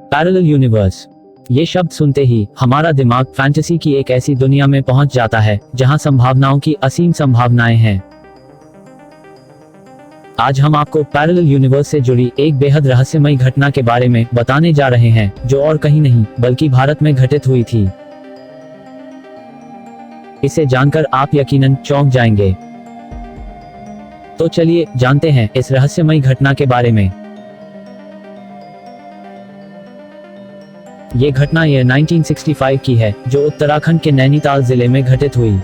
Parallel universe. ये शब्द सुनते ही हमारा दिमाग फैंटेसी की एक ऐसी दुनिया में पहुंच जाता है जहां संभावनाओं की असीम संभावनाएं हैं। आज हम आपको पैरेलल यूनिवर्स से जुड़ी एक बेहद रहस्यमयी घटना के बारे में बताने जा रहे हैं, जो और कहीं नहीं बल्कि भारत में घटित हुई थी। इसे जानकर आप यकीनन चौंक जाएंगे। तो चलिए जानते हैं इस रहस्यमयी घटना के बारे में। ये घटना ईयर 1965 की है, जो उत्तराखंड के नैनीताल जिले में घटित हुई।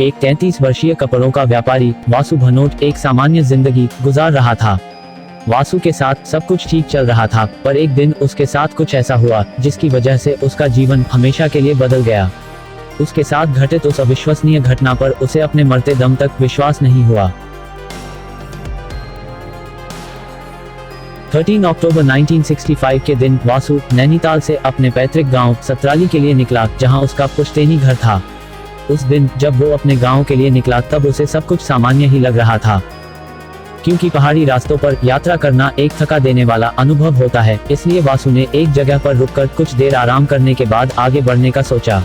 एक 33 वर्षीय कपड़ों का व्यापारी वासु भनोट एक सामान्य जिंदगी गुजार रहा था। वासु के साथ सब कुछ ठीक चल रहा था, पर एक दिन उसके साथ कुछ ऐसा हुआ जिसकी वजह से उसका जीवन हमेशा के लिए बदल गया। उसके साथ घटित उस अविश्वसनीय घटना पर उसे अपने मरते दम तक विश्वास नहीं हुआ। 13 अक्टूबर 1965 के दिन वासु नैनीताल से अपने पैतृक गांव सतराली के लिए निकला, जहां उसका पुश्तैनी घर था। उस दिन जब वो अपने गांव के लिए निकला तब उसे सब कुछ सामान्य ही लग रहा था। क्योंकि पहाड़ी रास्तों पर यात्रा करना एक थका देने वाला अनुभव होता है, इसलिए वासु ने एक जगह पर रुककर कुछ देर आराम करने के बाद आगे बढ़ने का सोचा।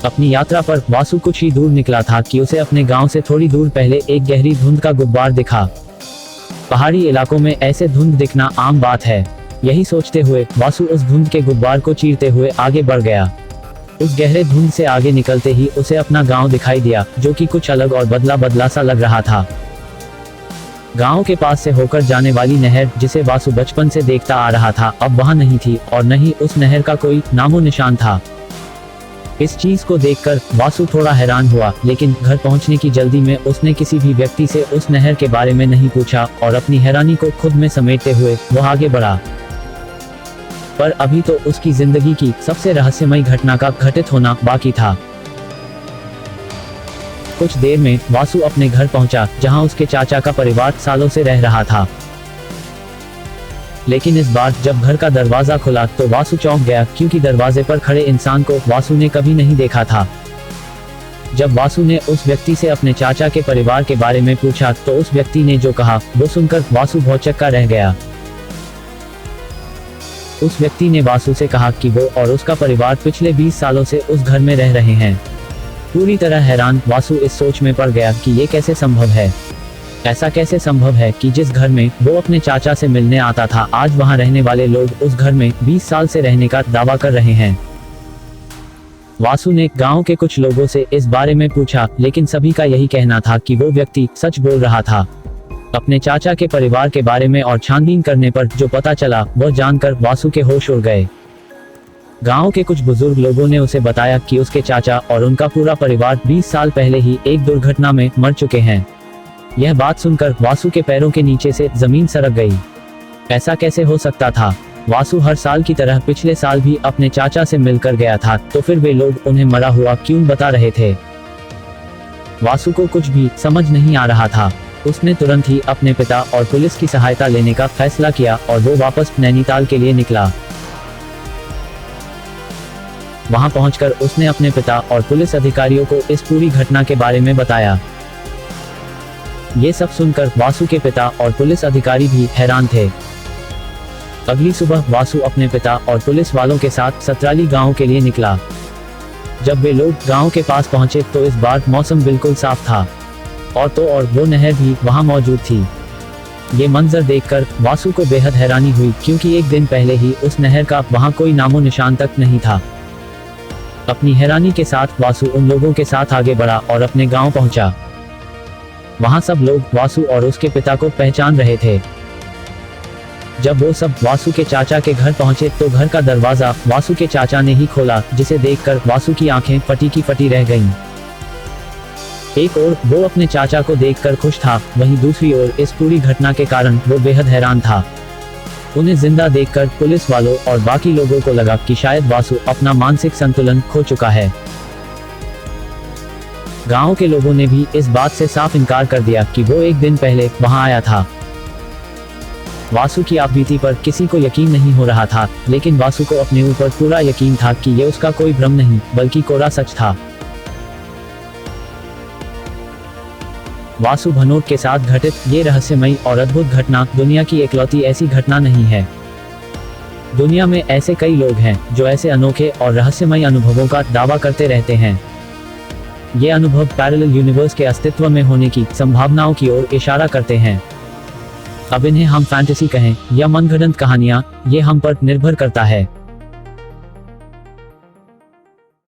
अपनी यात्रा पर वासु कुछ ही दूर निकला था कि उसे अपने गांव से थोड़ी दूर पहले एक गहरी धुंध का गुब्बार दिखा। पहाड़ी इलाकों में ऐसे धुंध दिखना आम बात है। यही सोचते हुए वासु उस धुंध के गुब्बार को चीरते हुए आगे बढ़ गया। उस गहरे धुंध से आगे निकलते ही उसे अपना गांव दिखाई दिया, जो कि कुछ अलग और बदला बदला सा लग रहा था। गांव के पास से होकर जाने वाली नहर, जिसे वासु बचपन से देखता आ रहा था, अब वहां नहीं थी और न ही उस नहर का कोई नामो निशान था। इस चीज को देखकर वासु थोड़ा हैरान हुआ, लेकिन घर पहुंचने की जल्दी में उसने किसी भी व्यक्ति से उस नहर के बारे में नहीं पूछा और अपनी हैरानी को खुद में समेटते हुए वह आगे बढ़ा। पर अभी तो उसकी जिंदगी की सबसे रहस्यमयी घटना का घटित होना बाकी था। कुछ देर में वासु अपने घर पहुंचा, जहां उसके चाचा का परिवार सालों से रह रहा था। लेकिन इस बार जब घर का दरवाजा खुला तो वासु चौंक गया, क्योंकि दरवाजे पर खड़े इंसान को वासु ने कभी नहीं देखा था। जब वासु ने उस व्यक्ति से अपने चाचा के परिवार के बारे में पूछा तो उस व्यक्ति ने जो कहा वो सुनकर वासु भौचक्का रह गया। उस व्यक्ति ने वासु से कहा कि वो और उसका परिवार पिछले 20 सालों से उस घर में रह रहे हैं। पूरी तरह हैरान वासु इस सोच में पड़ गया कि ये कैसे संभव है। ऐसा कैसे संभव है कि जिस घर में वो अपने चाचा से मिलने आता था, आज वहां रहने वाले लोग उस घर में 20 साल से रहने का दावा कर रहे हैं। वासु ने गांव के कुछ लोगों से इस बारे में पूछा, लेकिन सभी का यही कहना था कि वो व्यक्ति सच बोल रहा था। अपने चाचा के परिवार के बारे में और छानबीन करने पर जो पता चला, वह जानकर वासु के होश उड़ गए। गांव के कुछ बुजुर्ग लोगों ने उसे बताया कि उसके चाचा और उनका पूरा परिवार 20 साल पहले ही एक दुर्घटना में मर चुके हैं। यह बात सुनकर वासु के पैरों के नीचे से जमीन सरक गई। ऐसा कैसे हो सकता था? वासु हर साल की तरह पिछले साल भी अपने चाचा से मिलकर गया था, तो फिर वे लोग उन्हें मरा हुआ क्यों बता रहे थे? वासु को कुछ भी समझ नहीं आ रहा था। उसने तुरंत ही अपने पिता और पुलिस की सहायता लेने का फैसला किया और वो वापस नैनीताल के लिए निकला। वहां पहुंचकर उसने अपने पिता और पुलिस अधिकारियों को इस पूरी घटना के बारे में बताया। ये सब सुनकर वासु के पिता और पुलिस अधिकारी भी हैरान थे। अगली सुबह वासु अपने पिता और पुलिस वालों के साथ सतराली गांव के लिए निकला। जब वे लोग गांव के पास पहुंचे तो इस बार मौसम बिल्कुल साफ था और वो नहर भी वहां मौजूद थी। ये मंजर देखकर वासु को बेहद हैरानी हुई, क्योंकि एक दिन पहले ही उस नहर का वहां कोई नामो निशान तक नहीं था। अपनी हैरानी के साथ वासु उन लोगों के साथ आगे बढ़ा और अपने गांव पहुंचा। वहां सब लोग वासु और उसके पिता को पहचान रहे थे। जब वो सब वासु के चाचा के घर पहुंचे तो घर का दरवाजा वासु के चाचा ने ही खोला, जिसे देखकर वासु की आंखें फटी की फटी रह गईं। एक ओर वो अपने चाचा को देखकर खुश था, वहीं दूसरी ओर इस पूरी घटना के कारण वो बेहद हैरान था। उन्हें जिंदा देखकर पुलिस वालों और बाकी लोगों को लगा कि शायद वासु अपना मानसिक संतुलन खो चुका है। गांव के लोगों ने भी इस बात से साफ इनकार कर दिया कि वो एक दिन पहले वहां आया था। वासु की आपबीती पर किसी को यकीन नहीं हो रहा था, लेकिन वासु को अपने ऊपर पूरा यकीन था कि ये उसका कोई भ्रम नहीं बल्कि कोरा सच था। वासु भनोट के साथ घटित ये रहस्यमयी और अद्भुत घटना दुनिया की इकलौती ऐसी घटना नहीं है। दुनिया में ऐसे कई लोग हैं जो ऐसे अनोखे और रहस्यमय अनुभवों का दावा करते रहते हैं। ये अनुभव पैरेलल यूनिवर्स के अस्तित्व में होने की संभावनाओं की ओर इशारा करते हैं। अब इन्हें हम फैंटेसी कहें या मनगढ़ंत कहानियां, ये हम पर निर्भर करता है।